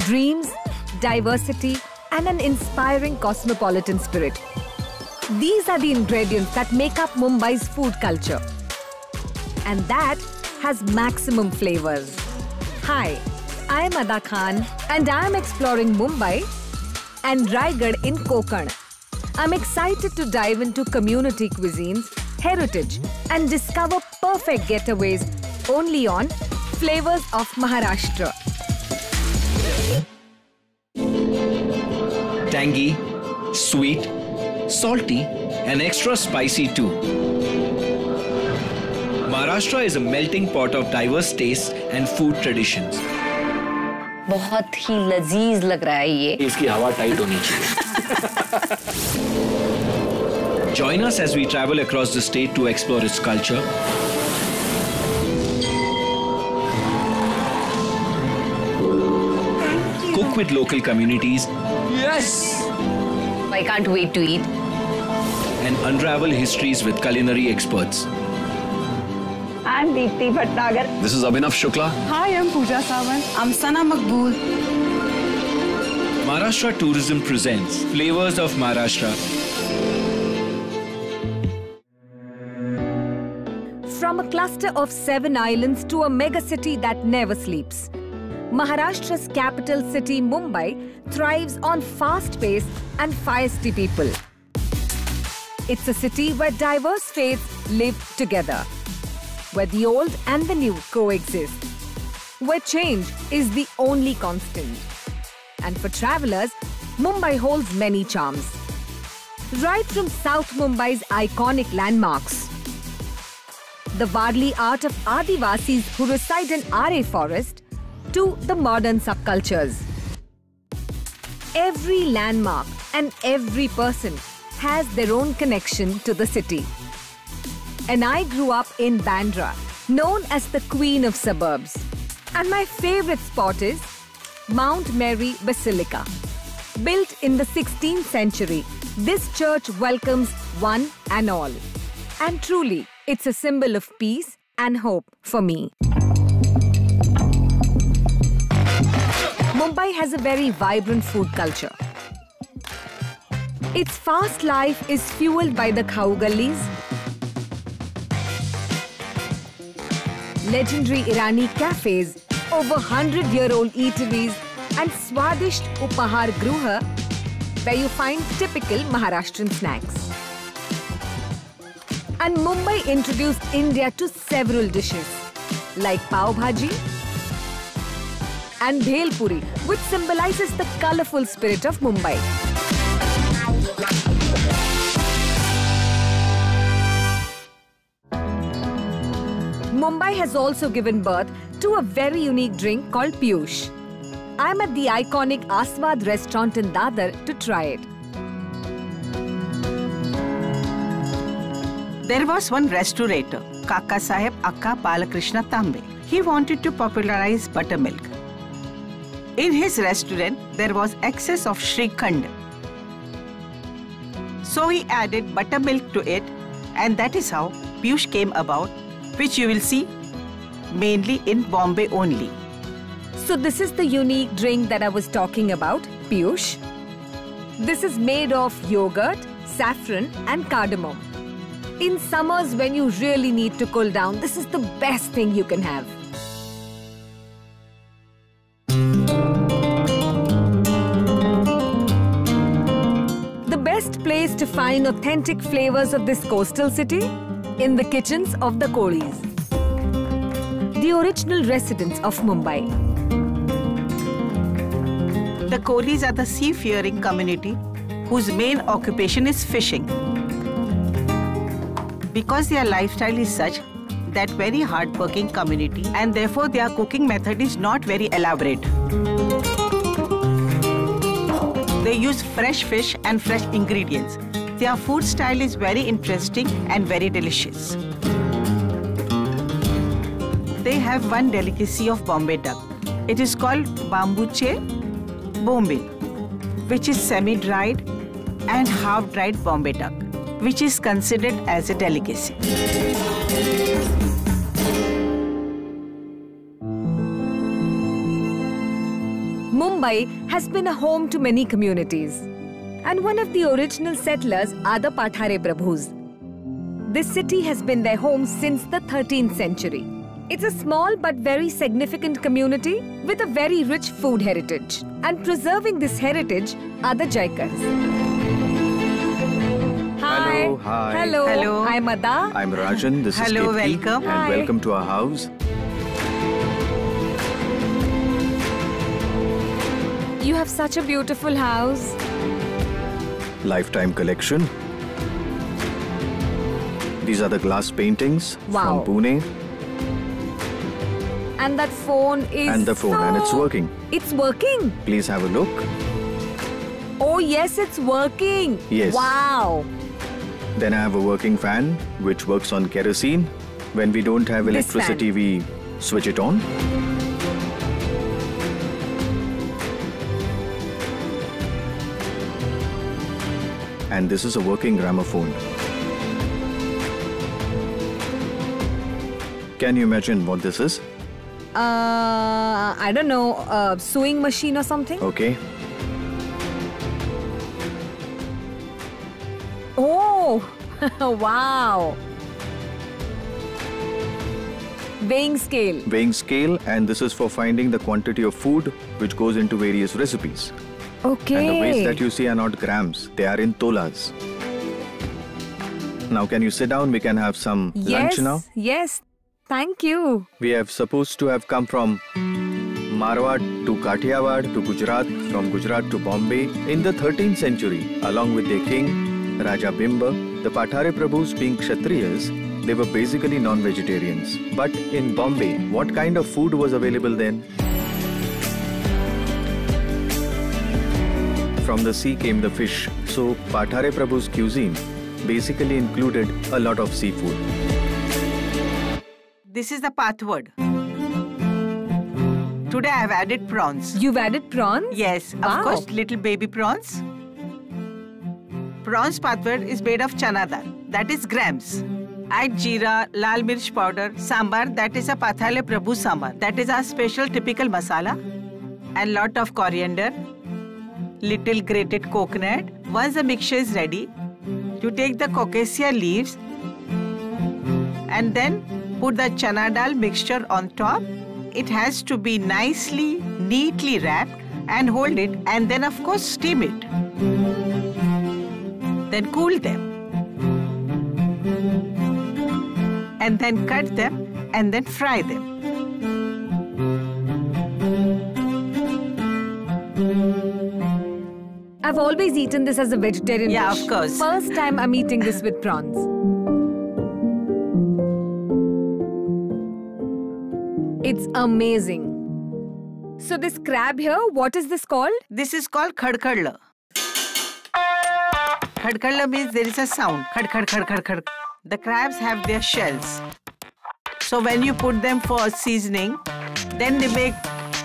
dreams, diversity, and an inspiring cosmopolitan spirit. These are the ingredients that make up Mumbai's food culture. And that has maximum flavors. Hi, I am Ada Khan and I am exploring Mumbai and Raigad in Konkan. I'm excited to dive into community cuisines, heritage, and discover perfect getaways only on Flavours of Maharashtra. Tangy, sweet, salty, and extra spicy too. Maharashtra is a melting pot of diverse tastes and food traditions. बहुत ही लजीज लग रहा है ये. इसकी हवा tight होनी चाहिए. Join us as we travel across the state to explore its culture, cook with local communities. Yes! I can't wait to eat. And unravel histories with culinary experts. I'm Deepti Bhatnagar. This is Abhinav Shukla. Hi, I'm Pooja Sawant. I'm Sana Maqbool. Maharashtra Tourism presents Flavours of Maharashtra. From a cluster of 7 islands to a megacity that never sleeps, Maharashtra's capital city, Mumbai, thrives on fast pace and feisty people. It's a city where diverse faiths live together, where the old and the new coexist, where change is the only constant. And for travelers, Mumbai holds many charms. Right from South Mumbai's iconic landmarks, the Varli art of Adivasis who reside in RA forest, to the modern subcultures. Every landmark and every person has their own connection to the city. And I grew up in Bandra, known as the Queen of Suburbs. And my favorite spot is Mount Mary Basilica. Built in the 16th century, this church welcomes one and all. And truly, it's a symbol of peace and hope for me. Mumbai has a very vibrant food culture. Its fast life is fueled by the khau gullies, legendary Irani cafes, over 100-year-old eateries, and Swadisht Upahar Gruha, where you find typical Maharashtrian snacks. And Mumbai introduced India to several dishes, like pav bhaji and bhel puri, which symbolizes the colorful spirit of Mumbai. Mumbai has also given birth to a very unique drink called Piyush. I'm at the iconic Aswad restaurant in Dadar to try it. There was one restaurator, Kaka Saheb Akka Balakrishna Tambe. He wanted to popularize buttermilk. In his restaurant, there was excess of Shrikhand. So he added buttermilk to it, and that is how Piyush came about, which you will see mainly in Bombay only. So this is the unique drink that I was talking about, Piyush. This is made of yogurt, saffron and cardamom. In summers when you really need to cool down, this is the best thing you can have. The best place to find authentic flavors of this coastal city? In the kitchens of the Kolis, the original residents of Mumbai. The Kolis are the seafaring community whose main occupation is fishing. Because their lifestyle is such that very hard-working community, and therefore their cooking method is not very elaborate. They use fresh fish and fresh ingredients. Their food style is very interesting and very delicious. They have one delicacy of Bombay duck. It is called bambuche bombil, which is semi-dried and half-dried Bombay duck, which is considered as a delicacy. Mumbai has been a home to many communities. And one of the original settlers are the Pathare Prabhus. This city has been their home since the 13th century. It's a small but very significant community with a very rich food heritage. And preserving this heritage are the Jaikars. Hi. Hello, hi. Hello. Hello. I'm Ada. I'm Rajan, this Hello, is Kethi, welcome. and Hi. welcome to our house. You have such a beautiful house. Lifetime collection. These are the glass paintings Wow. from Pune. And that phone is And the phone, and it's working. It's working. Please have a look. Oh yes, it's working. Yes. Wow. Then I have a working fan which works on kerosene. When we don't have This electricity, we switch it on. And this is a working gramophone. Can you imagine what this is? I don't know, sewing machine or something? Okay. Oh, wow. Weighing scale. Weighing scale, and this is for finding the quantity of food which goes into various recipes. Okay. And the weights that you see are not grams, they are in tolas. Now can you sit down? We can have some lunch now. Yes. Thank you. We have supposed to have come from Marwar to Kathiawad to Gujarat, from Gujarat to Bombay in the 13th century, along with their king, Raja Bimba. The Pathare Prabhus, being Kshatriyas, they were basically non-vegetarians. But in Bombay, what kind of food was available then? From the sea came the fish. So Pathare Prabhu's cuisine basically included a lot of seafood. This is the pathword. Today I have added prawns. You've added prawns? Yes, Wow. of course, little baby prawns. Prawns pathword is made of chana dal, that is grams. Add jeera, lal mirch powder, sambar, that is a Pathare Prabhu sambar. That is our special typical masala. And lot of coriander, little grated coconut. Once the mixture is ready, you take the coccacia leaves and then put the chana dal mixture on top. It has to be nicely, neatly wrapped and hold it, and then of course steam it. Then cool them. And then cut them and then fry them. I've always eaten this as a vegetarian Yeah, dish. of course. First time I'm eating this with prawns. It's amazing. So this crab here, what is this called? This is called khadkhadla. Khadkhadla means there is a sound. Khad, khad, khad, khad, khad. The crabs have their shells. So when you put them for seasoning, then they make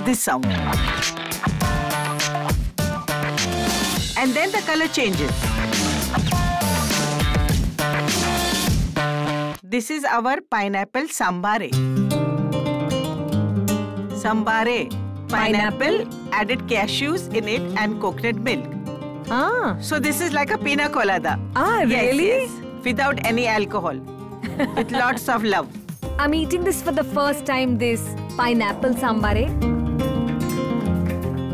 this sound. And then the color changes. This is our pineapple sambare. Sambare. Pineapple, added cashews in it and coconut milk. Ah. So this is like a pina colada. Ah, really? Yes, without any alcohol. With lots of love. I'm eating this for the first time, this pineapple sambare.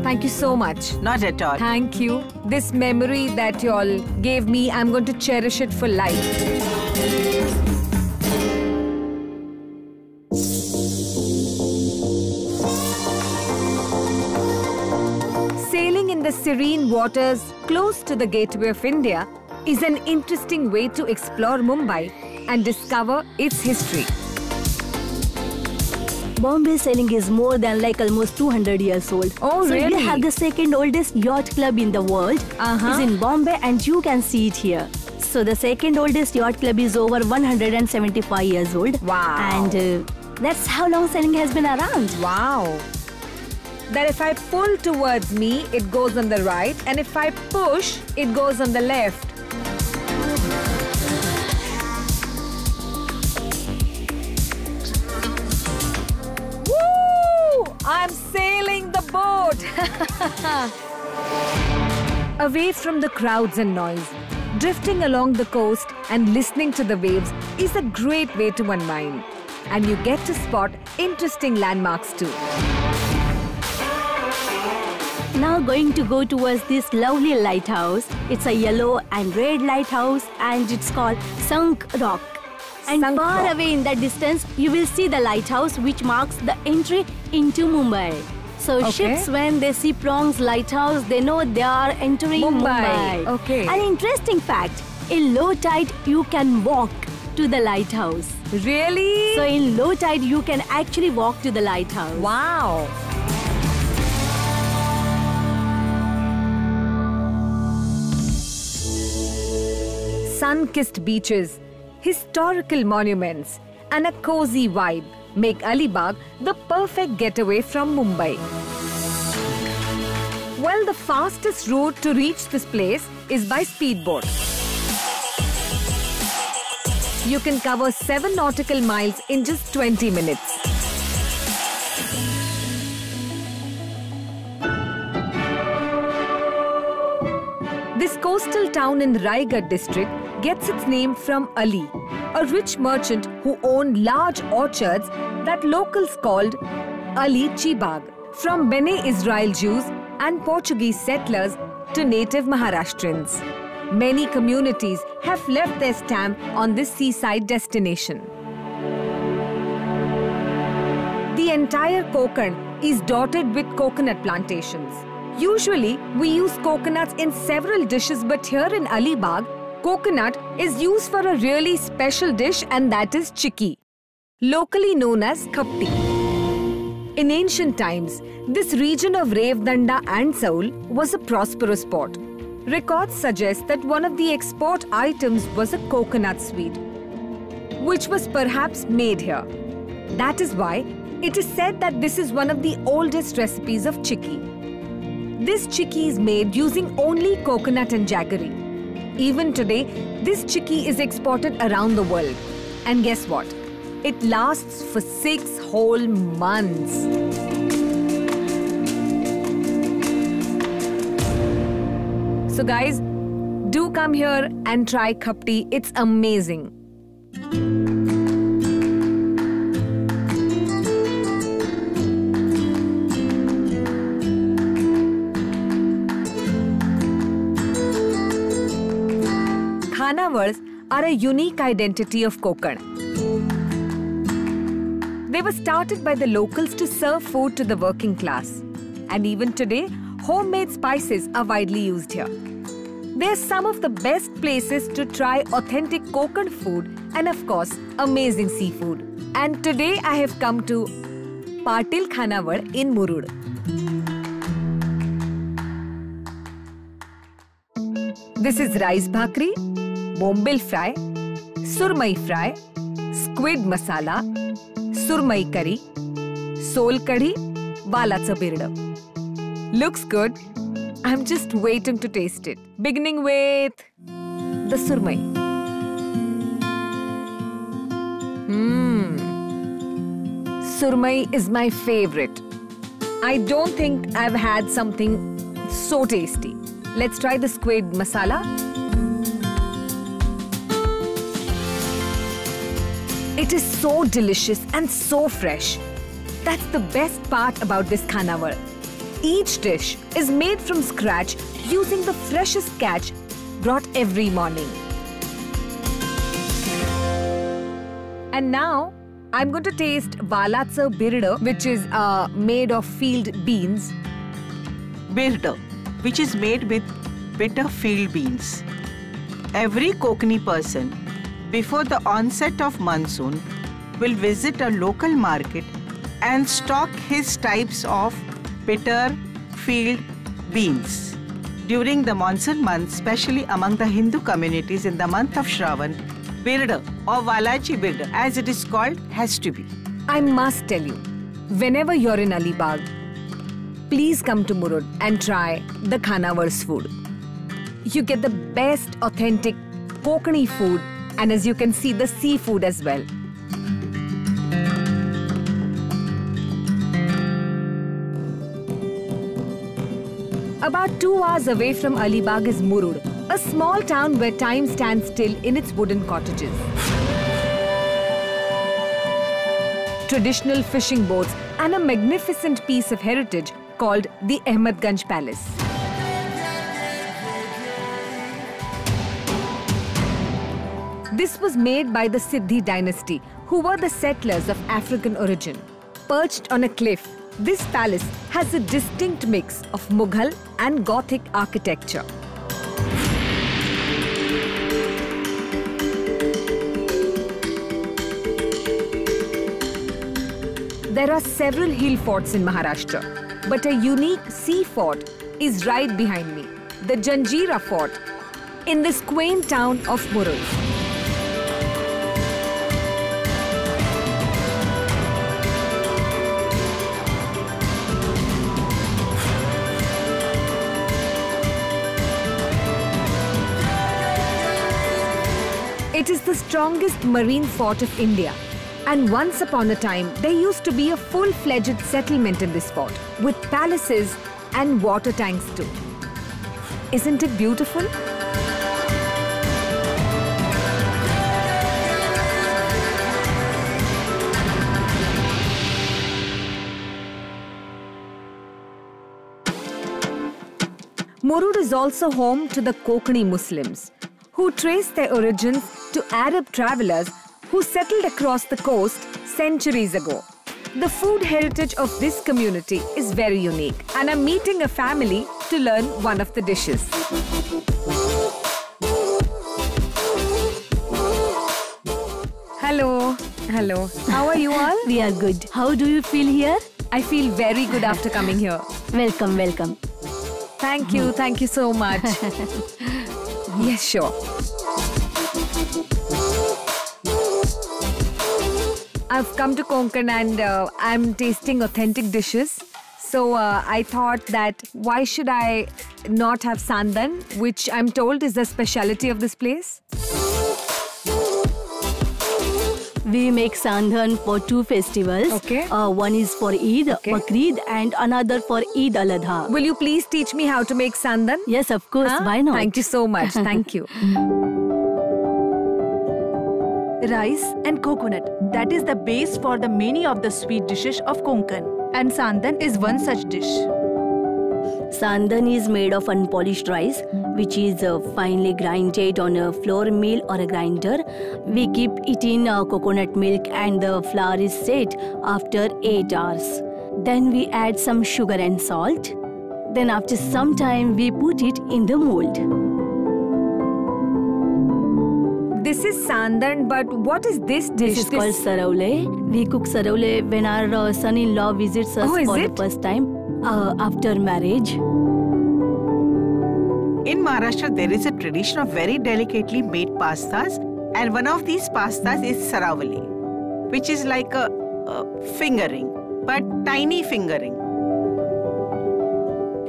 Thank you so much. Not at all. Thank you. This memory that you all gave me, I'm going to cherish it for life. Sailing in the serene waters close to the gateway of India is an interesting way to explore Mumbai and discover its history. Bombay sailing is more than like almost 200 years old. Oh, so really? we have the second oldest yacht club in the world. It's in Bombay and you can see it here. So the second oldest yacht club is over 175 years old. Wow. And that's how long sailing has been around. Wow. That if I pull towards me, it goes on the right, and if I push, it goes on the left. Woo! I'm sailing the boat. boat! Away from the crowds and noise, drifting along the coast and listening to the waves is a great way to unwind. And you get to spot interesting landmarks too. Now going to go towards this lovely lighthouse. It's a yellow and red lighthouse and it's called Sunk Rock. And Sunk far Rock. away in the distance, you will see the lighthouse which marks the entry into Mumbai. So Okay. ships, when they see Prong's lighthouse, they know they are entering Mumbai. Okay. An interesting fact, in low tide, you can walk to the lighthouse. Really? So in low tide, you can actually walk to the lighthouse. Wow! Sun-kissed beaches, historical monuments, and a cozy vibe make Alibaug the perfect getaway from Mumbai. Well, the fastest route to reach this place is by speedboat. You can cover 7 nautical miles in just 20 minutes. This coastal town in Raigad district gets its name from Ali, a rich merchant who owned large orchards that locals called Ali-Chibag. From Bene Israel Jews and Portuguese settlers to native Maharashtrians, many communities have left their stamp on this seaside destination. The entire Konkan is dotted with coconut plantations. Usually, we use coconuts in several dishes, but here in Alibaug, coconut is used for a really special dish, and that is chikki, locally known as khapti. In ancient times, this region of Revdanda and Saul was a prosperous port. Records suggest that one of the export items was a coconut sweet, which was perhaps made here. That is why it is said that this is one of the oldest recipes of chikki. This chikki is made using only coconut and jaggery. Even today, this chikki is exported around the world. And guess what? It lasts for 6 whole months. So guys, do come here and try khapti. It's amazing. Khanavars are a unique identity of Konkan. They were started by the locals to serve food to the working class. And even today, homemade spices are widely used here. They're some of the best places to try authentic Konkan food and of course, amazing seafood. And today I have come to Patil Khanavar in Murud. This is rice bhakri, bombil fry, surmai fry, squid masala, surmai curry, sol kadhi, walacha birda. Looks good. I'm just waiting to taste it. Beginning with the surmai. Surmai is my favorite. I don't think I've had something so tasty. Let's try the squid masala. It is so delicious and so fresh. That's the best part about this khanavar. Each dish is made from scratch using the freshest catch brought every morning. And now I'm going to taste walacha birda, which is made of field beans. Birda, which is made with bitter field beans. Every Konkani person, before the onset of monsoon, will visit a local market and stock his types of bitter field beans. During the monsoon months, especially among the Hindu communities in the month of Shravan, birda or walachi birda, as it is called, has to be. I must tell you, whenever you're in Alibaug, please come to Murud and try the Khanavar's food. You get the best authentic Konkani food, and as you can see, the seafood as well. About 2 hours away from Alibaug is Murud, a small town where time stands still in its wooden cottages. Traditional fishing boats and a magnificent piece of heritage called the Ahmadganj Palace. This was made by the Siddhi dynasty, who were the settlers of African origin. Perched on a cliff, this palace has a distinct mix of Mughal and Gothic architecture. There are several hill forts in Maharashtra, but a unique sea fort is right behind me, the Janjira Fort, in this quaint town of Murud. It is the strongest marine fort of India, and once upon a time there used to be a full-fledged settlement in this fort with palaces and water tanks too. Isn't it beautiful? Murud is also home to the Konkani Muslims, who trace their origins to Arab travelers who settled across the coast centuries ago. The food heritage of this community is very unique, and I'm meeting a family to learn one of the dishes. Hello. Hello. How are you all? We are good. How do you feel here? I feel very good after coming here. Welcome, welcome. Thank you so much. Yes, sure. I've come to Konkan and I'm tasting authentic dishes. So I thought that why should I not have sandan, which I'm told is the speciality of this place? We make sandhan for 2 festivals. Okay. One is for Eid, Bakrid, and another for Eid al-Adha. Will you please teach me how to make sandan? Yes, of course. Huh? Why not? Thank you so much. Thank you. Rice and coconut. That is the base for the many of the sweet dishes of Konkan. And sandan is one such dish. Sandan is made of unpolished rice, which is finely grinded on a flour mill or a grinder. We keep it in coconut milk and the flour is set after 8 hours. Then we add some sugar and salt. Then after some time, we put it in the mold. This is sandan, but what is this dish? This is called saraule. We cook saraule when our son-in-law visits us for the first time after marriage. In Maharashtra, there is a tradition of very delicately made pastas, and one of these pastas is saravali, which is like a fingering, but tiny fingering.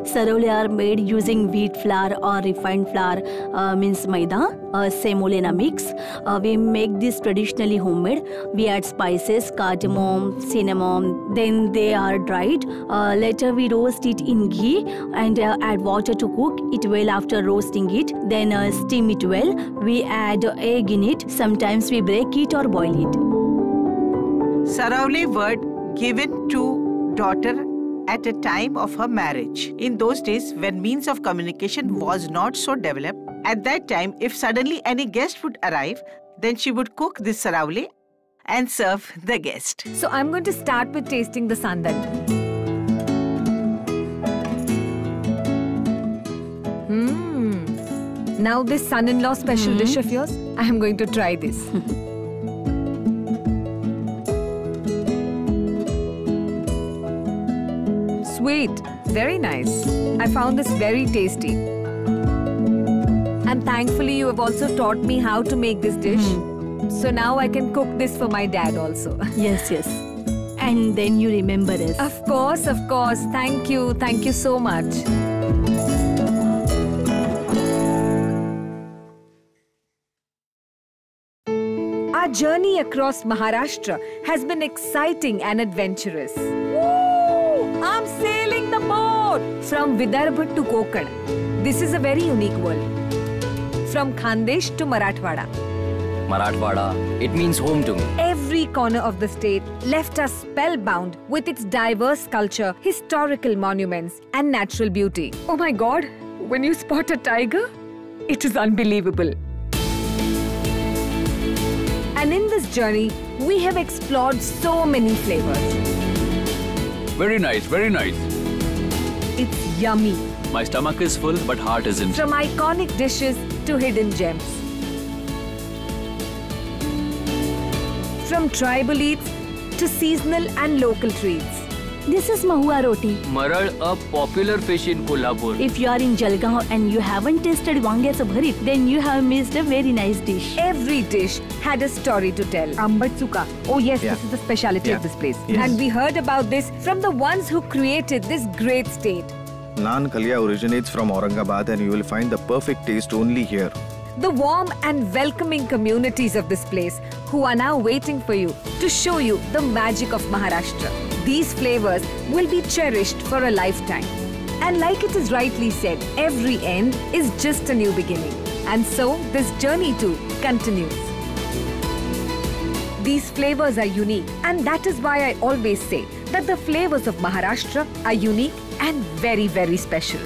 Sarole are made using wheat flour or refined flour, means maida, semolina mix. We make this traditionally homemade. We add spices, cardamom, cinnamon, then they are dried. Later we roast it in ghee and add water to cook it well after roasting it. Then steam it well. We add egg in it. Sometimes we break it or boil it. Saravali word given to daughter at a time of her marriage. In those days, when means of communication was not so developed, at that time, if suddenly any guest would arrive, then she would cook this saravali and serve the guest. So I'm going to start with tasting the sandan. Now this son-in-law special dish of yours, I am going to try this. Sweet, very nice. I found this very tasty. And thankfully you have also taught me how to make this dish. So now I can cook this for my dad also. Yes, yes. And then you remember us. Of course, of course. Thank you. Thank you so much. Our journey across Maharashtra has been exciting and adventurous. Woo! I'm sailing the boat! From Vidarbha to Konkan, this is a very unique world. From Khandesh to Marathwada. Marathwada, it means home to me. Every corner of the state left us spellbound with its diverse culture, historical monuments, and natural beauty. Oh my God, when you spot a tiger, it is unbelievable. And in this journey, we have explored so many flavors. Very nice, very nice. It's yummy. My stomach is full, but heart isn't. From iconic dishes to hidden gems. From tribal eats to seasonal and local treats. This is mahua roti. Marad, a popular fish in Kolhapur. If you are in Jalgaon and you haven't tasted wangyaचं bharit, then you have missed a very nice dish. Every dish had a story to tell. Ambat Suka. Oh yes, this is the speciality of this place. Yes. And we heard about this from the ones who created this great state. Naan Kalia originates from Aurangabad and you will find the perfect taste only here. The warm and welcoming communities of this place who are now waiting for you to show you the magic of Maharashtra. These flavors will be cherished for a lifetime. And like it is rightly said, every end is just a new beginning. And so this journey too continues. These flavors are unique, and that is why I always say that the flavors of Maharashtra are unique and very, very special.